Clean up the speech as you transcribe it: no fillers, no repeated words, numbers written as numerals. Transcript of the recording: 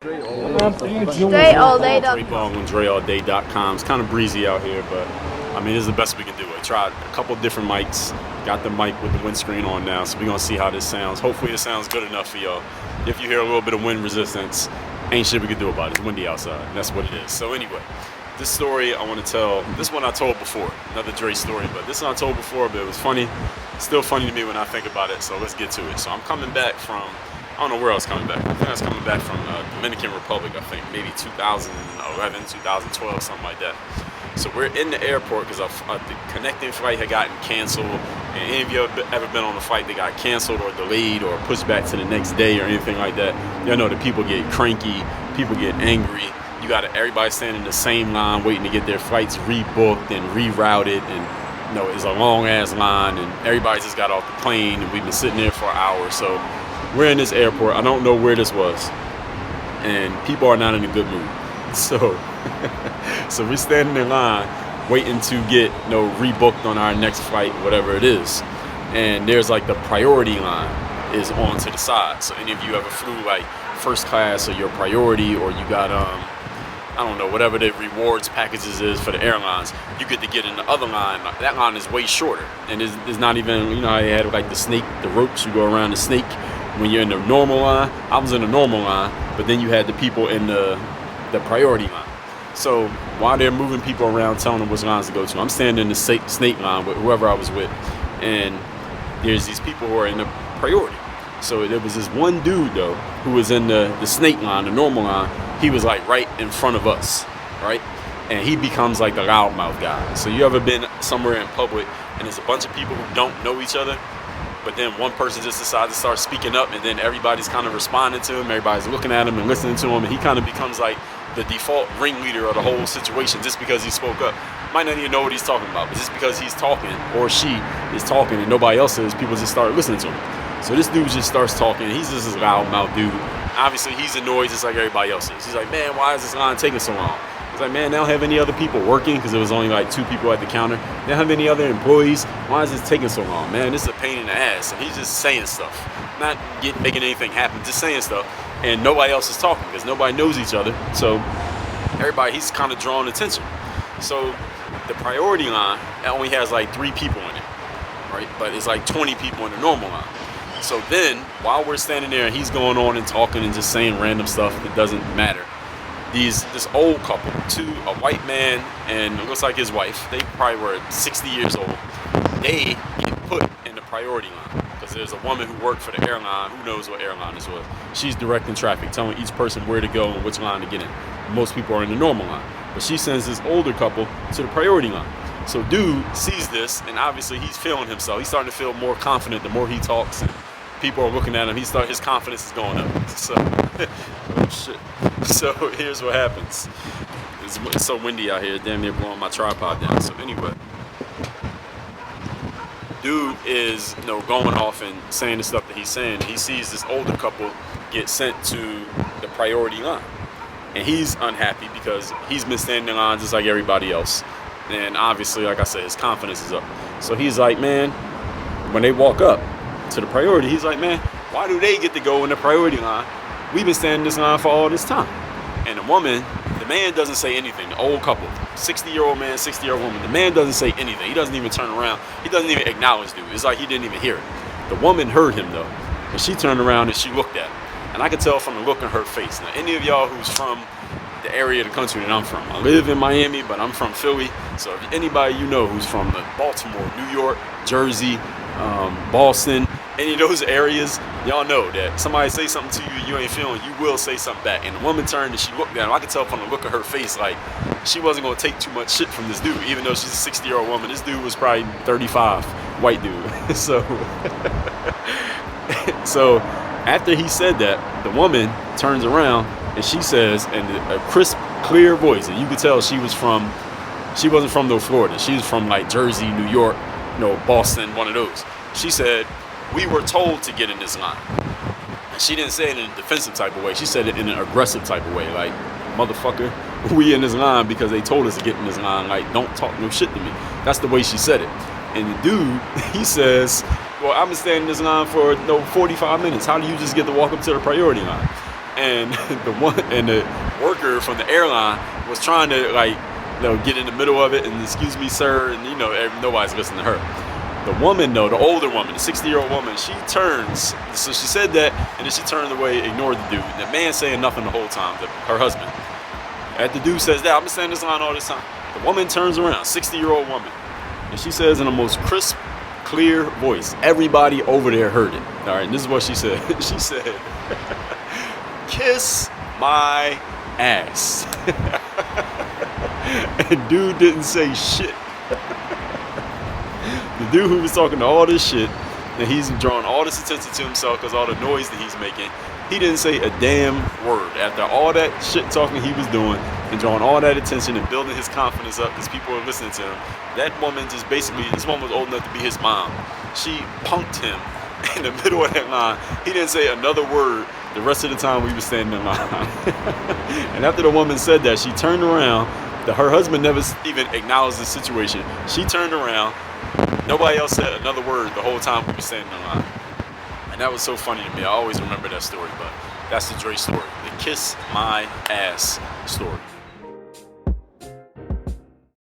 DreAllDay.com. Dre Baldwin, DreAllDay.com. It's kind of breezy out here, but I mean, this is the best we can do. I tried a couple different mics, got the mic with the windscreen on now, so we're gonna see how this sounds. Hopefully it sounds good enough for y'all. If you hear a little bit of wind resistance, ain't shit we can do about it. It's windy outside, and that's what it is. So anyway, this story I want to tell, this one I told before, another Dre story, but this one I told before, but it was funny. Still funny to me when I think about it, so let's get to it. So I'm coming back from, I don't know where I was coming back. I think I was coming back from Dominican Republic, I think, maybe 2011, 2012, something like that. So we're in the airport because the connecting flight had gotten canceled. And any of you ever been on a flight that got canceled or delayed or pushed back to the next day or anything like that, you know that people get cranky, people get angry. You got everybody standing in the same line waiting to get their flights rebooked and rerouted, and you know it's a long ass line, and everybody just got off the plane, and we've been sitting there for an hour. So we're in this airport. I don't know where this was, and people are not in a good mood. So, so we're standing in line, waiting to get rebooked on our next flight, whatever it is. And there's like the priority line is on to the side. So any of you ever flew like first class or your priority, or you got I don't know, whatever the rewards packages is for the airlines, you get to get in the other line. That line is way shorter, and it's not even, you know, how they had like the snake, the ropes, you go around the snake. When you're in the normal line, I was in the normal line, but then you had the people in the priority line. So while they're moving people around, telling them which lines to go to, I'm standing in the snake line with whoever I was with, and there's these people who are in the priority. So there was this one dude though who was in the snake line, the normal line. He was like right in front of us, right? And he becomes like the loudmouth guy. So you ever been somewhere in public and there's a bunch of people who don't know each other, but then one person just decides to start speaking up, and then everybody's kind of responding to him, everybody's looking at him and listening to him, and he kind of becomes like the default ringleader of the whole situation just because he spoke up. Might not even know what he's talking about, but just because he's talking, or she is talking and nobody else is, people just start listening to him. So this dude just starts talking. He's just this loudmouth dude. Obviously he's annoyed just like everybody else is. He's like, man, why is this line taking so long? He's like, man, they don't have any other people working, because there was only like 2 people at the counter. They don't have any other employees. Why is this taking so long? Man, this is a pain in the ass. And he's just saying stuff, not making anything happen, just saying stuff. And nobody else is talking because nobody knows each other. So everybody, he's kind of drawing attention. So the priority line only has like 3 people in it, right? But it's like 20 people in the normal line. So then while we're standing there and he's going on and talking and just saying random stuff that doesn't matter, this old couple, a white man and it looks like his wife, they probably were 60 years old, they get put in the priority line because there's a woman who worked for the airline. Who knows what airline this was? She's directing traffic, telling each person where to go and which line to get in. Most people are in the normal line, but she sends this older couple to the priority line. So dude sees this, and obviously he's feeling himself. He's starting to feel more confident the more he talks, and people are looking at him. His confidence is going up. So, oh shit. So here's what happens. It's so windy out here, damn near blowing my tripod down. So anyway, dude is going off and saying the stuff that he's saying. He sees this older couple get sent to the priority line, and he's unhappy because he's been standing in line just like everybody else. And obviously, like I said, his confidence is up. So he's like, man, when they walk up to the priority, he's like, man, why do they get to go in the priority line? We've been standing in this line for all this time. And the man doesn't say anything. The old couple, 60-year-old man, 60-year-old woman, the man doesn't say anything. He doesn't even turn around. He doesn't even acknowledge dude. It's like he didn't even hear it. The woman heard him though, and she turned around and she looked at him. And I could tell from the look in her face. Now, any of y'all who's from the area of the country that I'm from, I live in Miami, but I'm from Philly. So if anybody you know who's from Baltimore, New York, Jersey, Boston, any of those areas, y'all know that somebody say something to you, you ain't feeling, you will say something back. And the woman turned and she looked down. I could tell from the look of her face, like she wasn't gonna take too much shit from this dude, even though she's a 60-year-old woman. This dude was probably 35, white dude. So after he said that, the woman turns around and she says in a crisp, clear voice, and you could tell she wasn't from no Florida. She was from like Jersey, New York, Boston, one of those. She said, we were told to get in this line. And she didn't say it in a defensive type of way. She said it in an aggressive type of way. Like, motherfucker, we in this line because they told us to get in this line. Like, don't talk no shit to me. That's the way she said it. And the dude, he says, well, I've been standing in this line for 45 minutes. How do you just get to walk up to the priority line? and the worker from the airline was trying to get in the middle of it and excuse me, sir, and nobody's listening to her. The woman though, the older woman, the 60-year-old woman, she turns. So she said that, and then she turned away, ignored the dude. And the man saying nothing the whole time. Her husband. After the dude says that, I've been saying this line all this time. The woman turns around, 60-year-old woman, and she says in the most crisp, clear voice. Everybody over there heard it. All right, and this is what she said. She said, "Kiss my ass." And dude didn't say shit. The dude who was talking all this shit, and he's drawing all this attention to himself because all the noise that he's making, he didn't say a damn word. After all that shit talking he was doing and drawing all that attention and building his confidence up because people were listening to him, that woman just basically, this woman was old enough to be his mom. She punked him in the middle of that line. He didn't say another word the rest of the time we were standing in line. And after the woman said that, she turned around. Her husband never even acknowledged the situation. She turned around. Nobody else said another word the whole time we were standing in line. And that was so funny to me. I always remember that story, but that's the Dre story. The kiss my ass story.